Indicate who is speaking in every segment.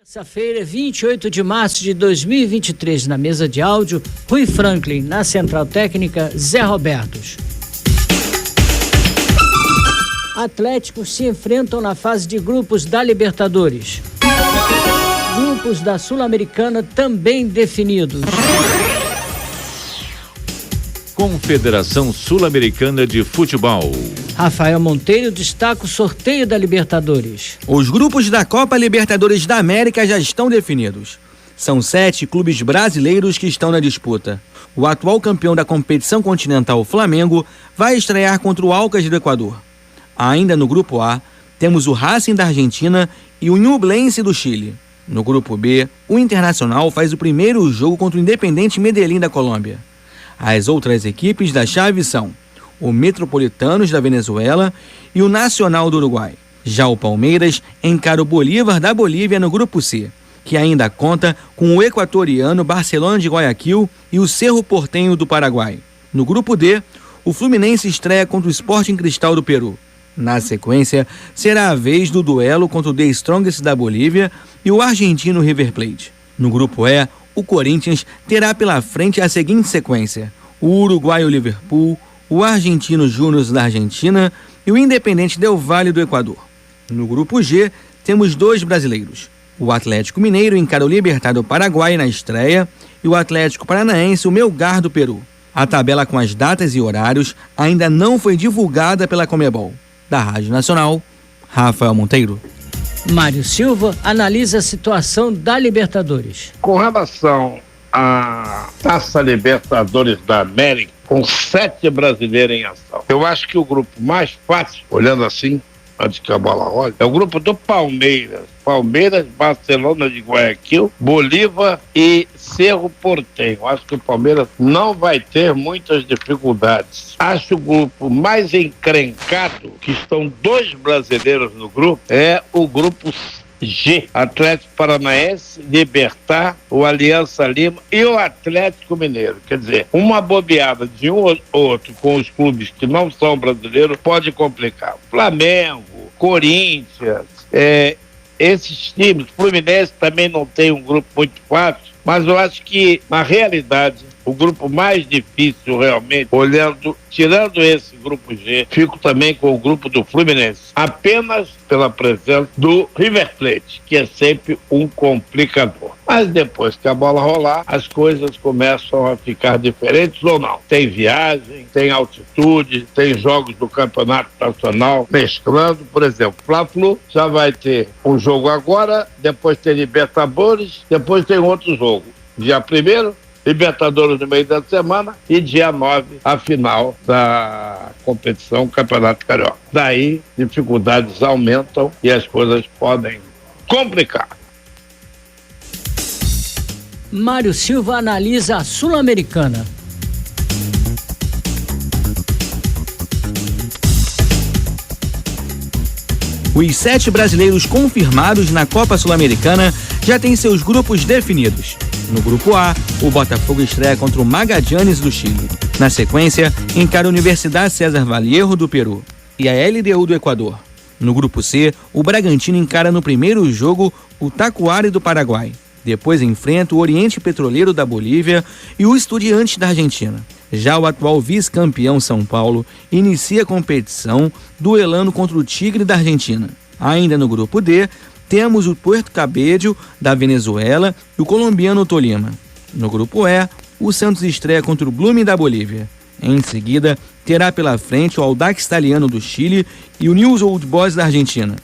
Speaker 1: Terça-feira, 28 de março de 2023, na mesa de áudio, Rui Franklin, na central técnica, Zé Robertos. Atléticos se enfrentam na fase de grupos da Libertadores. Grupos da Sul-Americana também definidos.
Speaker 2: Confederação Sul-Americana de Futebol.
Speaker 1: Rafael Monteiro destaca o sorteio da Libertadores.
Speaker 3: Os grupos da Copa Libertadores da América já estão definidos. São 7 clubes brasileiros que estão na disputa. O atual campeão da competição continental, o Flamengo, vai estrear contra o Alcas do Equador. Ainda no grupo A, temos o Racing da Argentina e o Ñublense do Chile. No grupo B, o Internacional faz o primeiro jogo contra o Independiente Medellín da Colômbia. As outras equipes da chave são o Metropolitanos da Venezuela e o Nacional do Uruguai. Já o Palmeiras encara o Bolívar da Bolívia no grupo C, que ainda conta com o equatoriano Barcelona de Guayaquil e o Cerro Porteño do Paraguai. No grupo D, o Fluminense estreia contra o Sporting Cristal do Peru. Na sequência, será a vez do duelo contra o The Strongest da Bolívia e o argentino River Plate. No grupo E, o Corinthians terá pela frente a seguinte sequência: o uruguaio Liverpool, o argentino Júnior da Argentina e o Independente Del Valle do Equador. No grupo G, temos 2 brasileiros. O Atlético Mineiro encara o Libertad do Paraguai na estreia e o Atlético Paranaense o Melgar do Peru. A tabela com as datas e horários ainda não foi divulgada pela Conmebol. Da Rádio Nacional, Rafael Monteiro.
Speaker 1: Mário Silva analisa a situação da Libertadores.
Speaker 4: Com relação à Taça Libertadores da América, com 7 brasileiros em ação, eu acho que o grupo mais fácil, olhando assim, antes que a bola role, é o grupo do Palmeiras. Palmeiras, Barcelona de Guayaquil, Bolívar e Cerro Porteño. Acho que o Palmeiras não vai ter muitas dificuldades. Acho o grupo mais encrencado, que estão 2 brasileiros no grupo, é o grupo G. Atlético Paranaense, Libertad, o Aliança Lima e o Atlético Mineiro. Quer dizer, uma bobeada de um ou outro com os clubes que não são brasileiros pode complicar. Flamengo, Corinthians, esses times, Fluminense também não tem um grupo muito fácil, mas eu acho que, na realidade, o grupo mais difícil realmente, tirando esse grupo G, fico também com o grupo do Fluminense, apenas pela presença do River Plate, que é sempre um complicador. Mas depois que a bola rolar, as coisas começam a ficar diferentes ou não. Tem viagem, tem altitude, tem jogos do Campeonato Nacional mesclando. Por exemplo, Fla-Flu já vai ter um jogo agora, depois tem Libertadores, depois tem outro jogo. Dia 1º, Libertadores no meio da semana e dia 9, a final da competição Campeonato Carioca. Daí, dificuldades aumentam e as coisas podem complicar.
Speaker 1: Mário Silva analisa a Sul-Americana.
Speaker 3: Os 7 brasileiros confirmados na Copa Sul-Americana já têm seus grupos definidos. No grupo A, o Botafogo estreia contra o Magallanes do Chile. Na sequência, encara a Universidade César Vallejo do Peru e a LDU do Equador. No grupo C, o Bragantino encara no primeiro jogo o Tacuary do Paraguai. Depois enfrenta o Oriente Petroleiro da Bolívia e o Estudiantes da Argentina. Já o atual vice-campeão São Paulo inicia a competição duelando contra o Tigre da Argentina. Ainda no grupo D, temos o Puerto Cabello da Venezuela e o colombiano Tolima. No grupo E, o Santos estreia contra o Blooming da Bolívia. Em seguida, terá pela frente o Audax Italiano do Chile e o Newell's Old Boys da Argentina.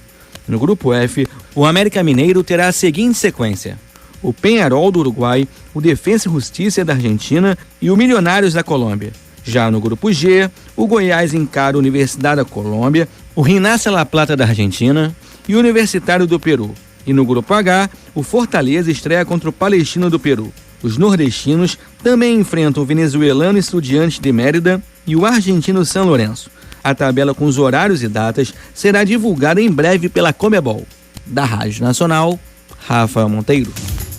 Speaker 3: No grupo F, o América Mineiro terá a seguinte sequência: o Peñarol do Uruguai, o Defensa e Justiça da Argentina e o Milionários da Colômbia. Já no grupo G, o Goiás encara a Universidade da Colômbia, o Gimnasia La Plata da Argentina e o Universitário do Peru. E no grupo H, o Fortaleza estreia contra o Palestino do Peru. Os nordestinos também enfrentam o venezuelano Estudiantes de Mérida e o argentino São Lourenço. A tabela com os horários e datas será divulgada em breve pela Conmebol. Da Rádio Nacional, Rafael Monteiro.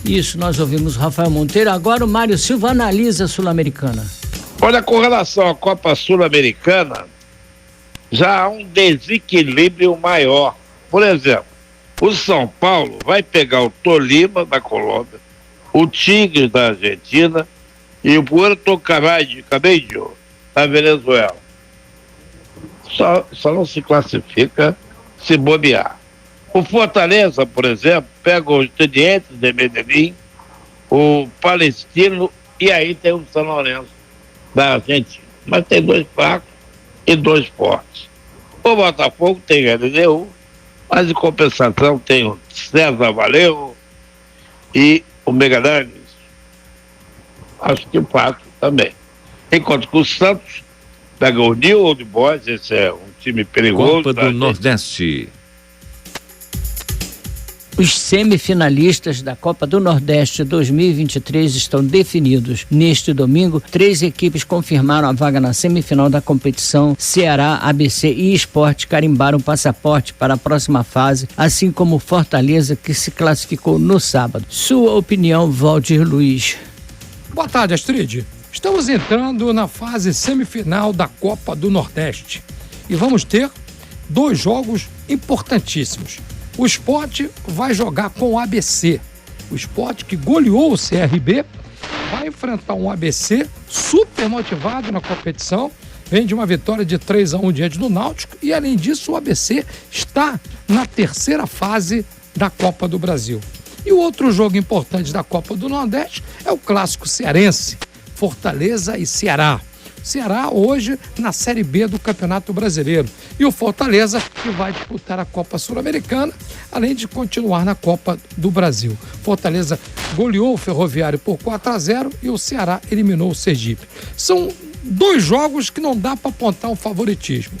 Speaker 1: Isso, nós ouvimos Rafael Monteiro. Agora o Mário Silva analisa a Sul-Americana.
Speaker 4: Olha, com relação à Copa Sul-Americana, já há um desequilíbrio maior. Por exemplo, O São Paulo vai pegar o Tolima da Colômbia, o Tigres da Argentina e o Puerto Cabello da Venezuela. Só não se classifica se bobear. O Fortaleza, por exemplo, pega os Estudiantes de Medellín, o Palestino e aí tem o São Lourenço da Argentina. Mas tem 2 fracos e 2 fortes. O Botafogo tem LDU, mas em compensação tem o César Valeu e o Megadanes. Acho que fraco também. Enquanto que o Santos pega o New Old Boys, esse é um time perigoso.
Speaker 2: Copa do Nordeste.
Speaker 1: Os semifinalistas da Copa do Nordeste 2023 estão definidos. Neste domingo, 3 equipes confirmaram a vaga na semifinal da competição. Ceará, ABC e Sport carimbaram o passaporte para a próxima fase, assim como Fortaleza, que se classificou no sábado. Sua opinião, Valdir Luiz.
Speaker 5: Boa tarde, Astrid. Estamos entrando na fase semifinal da Copa do Nordeste e vamos ter 2 jogos importantíssimos. O Sport vai jogar com o ABC. O Sport, que goleou o CRB, vai enfrentar um ABC super motivado na competição. Vem de uma vitória de 3-1 diante do Náutico e, além disso, o ABC está na 3ª fase da Copa do Brasil. E o outro jogo importante da Copa do Nordeste é o clássico cearense, Fortaleza e Ceará. Ceará hoje na Série B do Campeonato Brasileiro. E o Fortaleza que vai disputar a Copa Sul-Americana, além de continuar na Copa do Brasil. Fortaleza goleou o Ferroviário por 4-0 e o Ceará eliminou o Sergipe. São 2 jogos que não dá para apontar um favoritismo.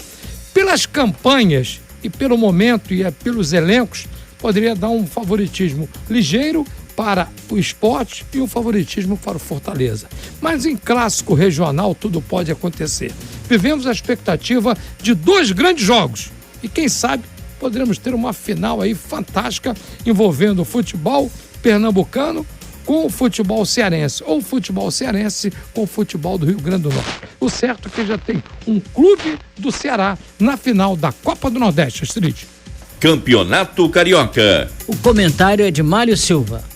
Speaker 5: Pelas campanhas e pelo momento e pelos elencos, poderia dar um favoritismo ligeiro para o Sport e um favoritismo para o Fortaleza. Mas em clássico regional tudo pode acontecer. Vivemos a expectativa de 2 grandes jogos e quem sabe poderemos ter uma final aí fantástica envolvendo o futebol pernambucano com o futebol cearense ou o futebol cearense com o futebol do Rio Grande do Norte. O certo é que já tem um clube do Ceará na final da Copa do Nordeste, Astrid.
Speaker 2: Campeonato Carioca.
Speaker 1: O comentário é de Mário Silva.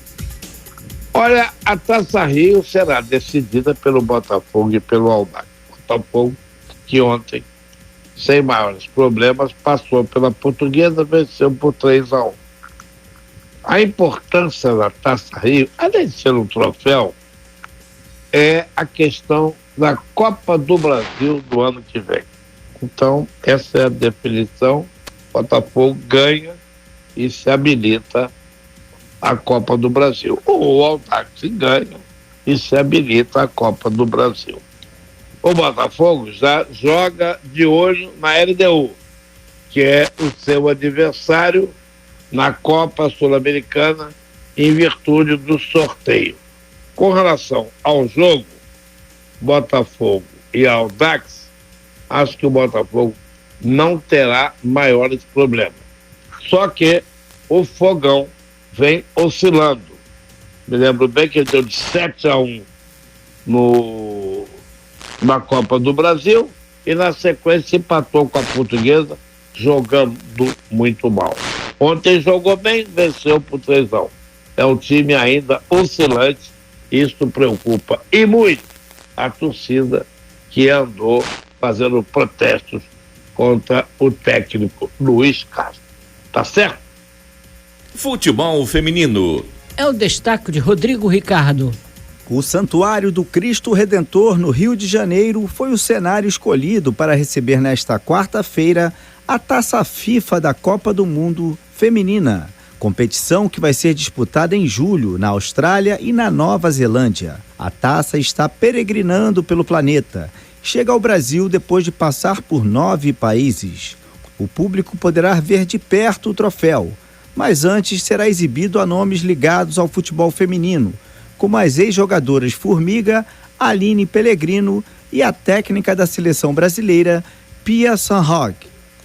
Speaker 4: Olha, a Taça Rio será decidida pelo Botafogo e pelo Audax. Botafogo, que ontem, sem maiores problemas, passou pela Portuguesa, venceu por 3-1. A importância da Taça Rio, além de ser um troféu, é a questão da Copa do Brasil do ano que vem. Então, essa é a definição. Botafogo ganha e se habilita a Copa do Brasil. Ou o Audax ganha e se habilita a Copa do Brasil. O Botafogo já joga de olho na LDU, que é o seu adversário na Copa Sul-Americana em virtude do sorteio. Com relação ao jogo, Botafogo e Audax, acho que o Botafogo não terá maiores problemas. Só que o Fogão vem oscilando. Me lembro bem que ele deu de 7-1 na Copa do Brasil e na sequência empatou com a Portuguesa, jogando muito mal. Ontem jogou bem, venceu por 3-1. É um time ainda oscilante, isso preocupa e muito a torcida que andou fazendo protestos contra o técnico Luiz Castro. Tá certo?
Speaker 2: Futebol feminino.
Speaker 1: É o destaque de Rodrigo Ricardo.
Speaker 6: O Santuário do Cristo Redentor, no Rio de Janeiro, foi o cenário escolhido para receber nesta quarta-feira a Taça FIFA da Copa do Mundo Feminina, competição que vai ser disputada em julho na Austrália e na Nova Zelândia. A taça está peregrinando pelo planeta. Chega ao Brasil depois de passar por 9 países. O público poderá ver de perto o troféu, mas antes será exibido a nomes ligados ao futebol feminino, como as ex-jogadoras Formiga, Aline Pellegrino e a técnica da seleção brasileira, Pia Sundhage.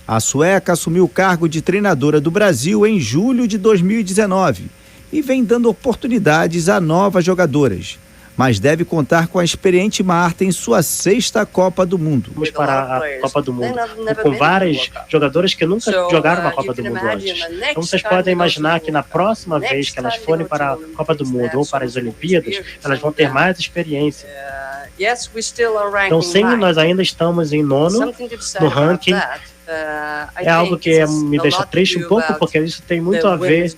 Speaker 6: A sueca assumiu o cargo de treinadora do Brasil em julho de 2019 e vem dando oportunidades a novas jogadoras. mas deve contar com a experiente Marta em sua 6ª Copa do Mundo.
Speaker 7: Vamos para a Copa do Mundo, com várias jogadoras que nunca jogaram uma Copa do Mundo antes. Então vocês podem imaginar que na próxima vez que elas forem para a Copa do Mundo ou para as Olimpíadas, elas vão ter mais experiência. Então sim, nós ainda estamos em 9º no ranking. É algo que me deixa triste um pouco, porque isso tem muito a ver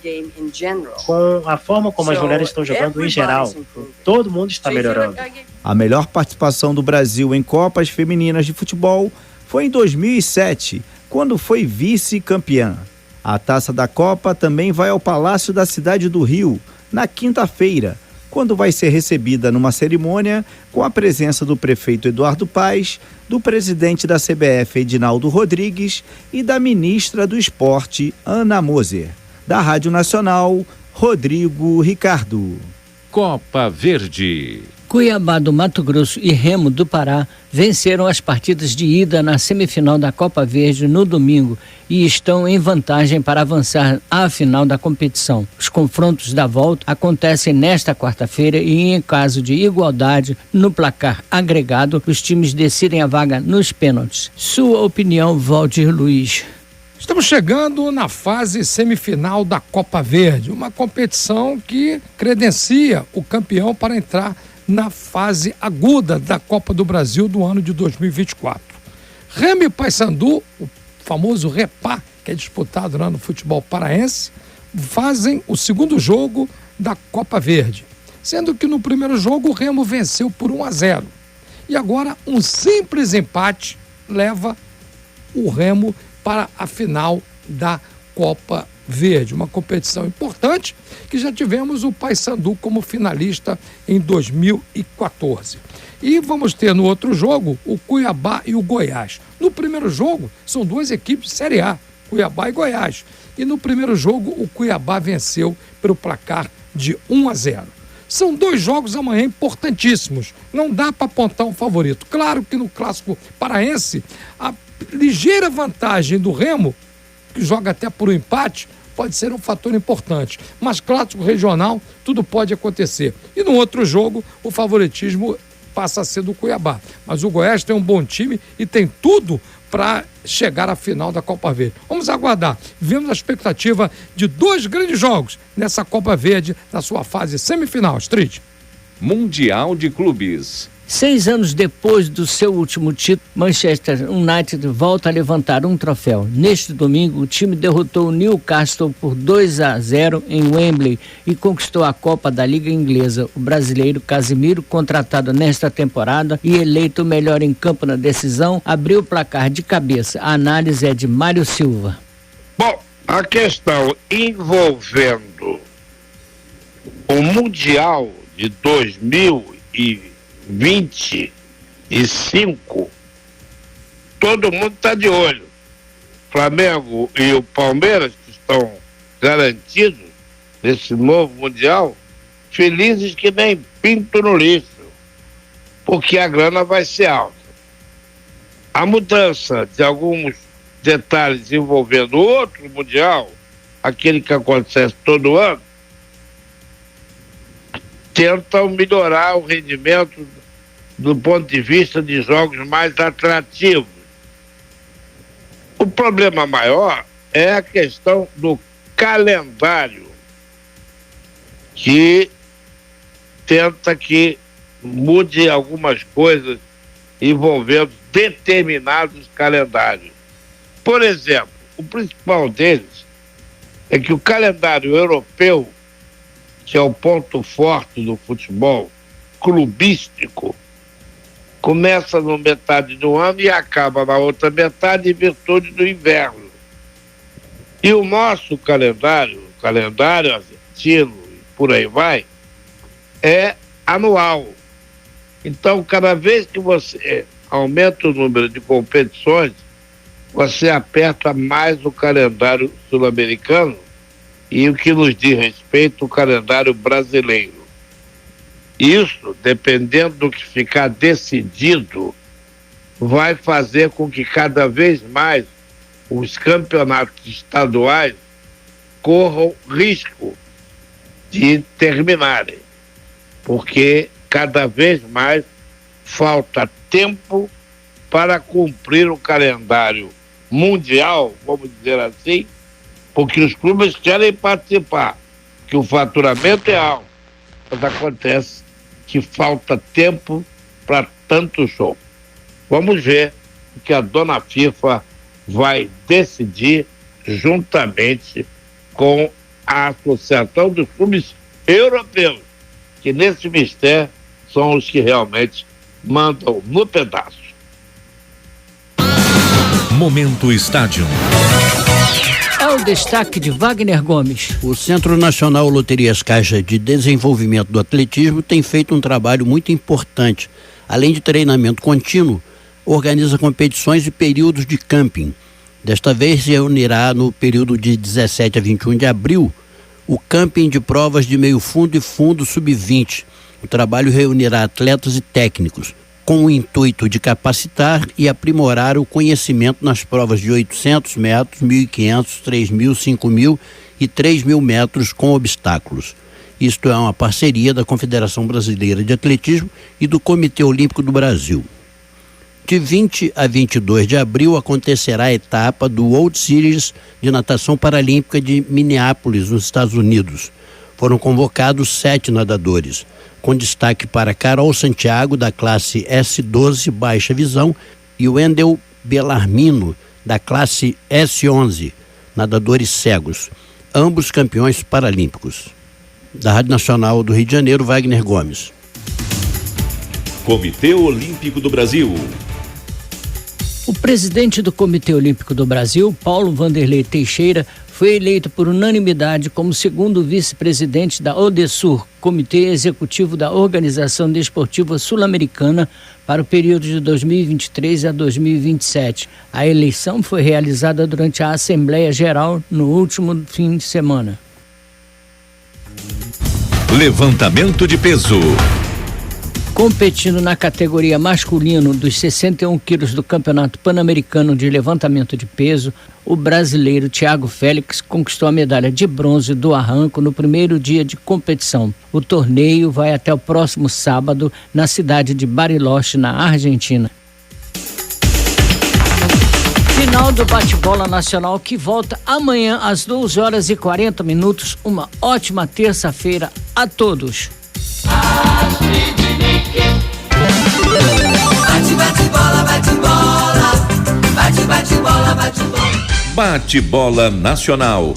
Speaker 7: com a forma como as mulheres estão jogando em geral. Todo mundo está melhorando.
Speaker 6: A melhor participação do Brasil em Copas Femininas de Futebol foi em 2007, quando foi vice-campeã. A taça da Copa também vai ao Palácio da Cidade do Rio, na quinta-feira, quando vai ser recebida numa cerimônia com a presença do prefeito Eduardo Paes, do presidente da CBF Edinaldo Rodrigues e da ministra do Esporte Ana Moser. Da Rádio Nacional, Rodrigo Ricardo.
Speaker 2: Copa Verde.
Speaker 1: Cuiabá do Mato Grosso e Remo do Pará venceram as partidas de ida na semifinal da Copa Verde no domingo e estão em vantagem para avançar à final da competição. Os confrontos da volta acontecem nesta quarta-feira e, em caso de igualdade no placar agregado, os times decidem a vaga nos pênaltis. Sua opinião, Valdir Luiz.
Speaker 5: Estamos chegando na fase semifinal da Copa Verde, uma competição que credencia o campeão para entrar na fase aguda da Copa do Brasil do ano de 2024. Remo e Paysandu, o famoso Repá, que é disputado lá no futebol paraense, fazem o segundo jogo da Copa Verde, sendo que no primeiro jogo o Remo venceu por 1-0. E agora um simples empate leva o Remo para a final da Copa Verde, uma competição importante que já tivemos o Paysandu como finalista em 2014. E vamos ter no outro jogo o Cuiabá e o Goiás. No primeiro jogo são duas equipes de Série A, Cuiabá e Goiás. E no primeiro jogo o Cuiabá venceu pelo placar de 1-0. São dois jogos amanhã importantíssimos. Não dá para apontar um favorito. Claro que no clássico paraense, a ligeira vantagem do Remo, que joga até por um empate, pode ser um fator importante. Mas clássico regional, tudo pode acontecer. E no outro jogo, o favoritismo passa a ser do Cuiabá. Mas o Goiás tem um bom time e tem tudo para chegar à final da Copa Verde. Vamos aguardar. Vemos a expectativa de dois grandes jogos nessa Copa Verde, na sua fase semifinal. Street.
Speaker 2: Mundial de Clubes.
Speaker 1: 6 anos depois do seu último título, Manchester United volta a levantar um troféu. Neste domingo, o time derrotou o Newcastle por 2-0 em Wembley e conquistou a Copa da Liga Inglesa. O brasileiro Casemiro, contratado nesta temporada e eleito o melhor em campo na decisão, abriu o placar de cabeça. A análise é de Mário Silva.
Speaker 4: Bom, a questão envolvendo o Mundial de 2025, todo mundo está de olho. Flamengo e o Palmeiras, que estão garantidos nesse novo Mundial, felizes que nem pinto no lixo, porque a grana vai ser alta. A mudança de alguns detalhes envolvendo outro Mundial, aquele que acontece todo ano, tentam melhorar o rendimento do ponto de vista de jogos mais atrativos. O problema maior é a questão do calendário, que tenta que mude algumas coisas envolvendo determinados calendários. Por exemplo, o principal deles é que o calendário europeu, que é o ponto forte do futebol clubístico, começa na metade do ano e acaba na outra metade em virtude do inverno. E o nosso calendário, o calendário argentino e por aí vai, é anual. Então, cada vez que você aumenta o número de competições, você aperta mais o calendário sul-americano e o que nos diz respeito, o calendário brasileiro. Isso, dependendo do que ficar decidido, vai fazer com que cada vez mais os campeonatos estaduais corram risco de terminarem, porque cada vez mais falta tempo para cumprir o calendário mundial, vamos dizer assim, porque os clubes querem participar, que o faturamento é alto, mas acontece que falta tempo para tanto show. Vamos ver o que a dona FIFA vai decidir juntamente com a Associação dos Clubes Europeus, que nesse mistério são os que realmente mandam no pedaço.
Speaker 2: Momento Estádio.
Speaker 1: É o destaque de Wagner Gomes.
Speaker 8: O Centro Nacional Loterias Caixa de Desenvolvimento do Atletismo tem feito um trabalho muito importante. Além de treinamento contínuo, organiza competições e períodos de camping. Desta vez se reunirá no período de 17 a 21 de abril o camping de provas de meio fundo e fundo sub-20. O trabalho reunirá atletas e técnicos, com o intuito de capacitar e aprimorar o conhecimento nas provas de 800 metros, 1.500, 3.000, 5.000 e 3.000 metros com obstáculos. Isto é uma parceria da Confederação Brasileira de Atletismo e do Comitê Olímpico do Brasil. De 20 a 22 de abril acontecerá a etapa do World Series de Natação Paralímpica de Minneapolis, nos Estados Unidos. Foram convocados 7 nadadores, com destaque para Carol Santiago, da classe S12 Baixa Visão, e Wendel Bellarmino, da classe S11, nadadores cegos, ambos campeões paralímpicos. Da Rádio Nacional do Rio de Janeiro, Wagner Gomes.
Speaker 2: Comitê Olímpico do Brasil.
Speaker 1: O presidente do Comitê Olímpico do Brasil, Paulo Vanderlei Teixeira, foi eleito por unanimidade como segundo vice-presidente da ODESUR, Comitê Executivo da Organização Desportiva Sul-Americana, para o período de 2023 a 2027. A eleição foi realizada durante a Assembleia Geral no último fim de semana.
Speaker 2: Levantamento de peso.
Speaker 1: Competindo na categoria masculino dos 61 quilos do Campeonato Pan-Americano de Levantamento de Peso, o brasileiro Thiago Félix conquistou a medalha de bronze do arranco no primeiro dia de competição. O torneio vai até o próximo sábado na cidade de Bariloche, na Argentina. Final do bate-bola nacional que volta amanhã às 12h40. Uma ótima terça-feira a todos.
Speaker 2: Bate-bola nacional.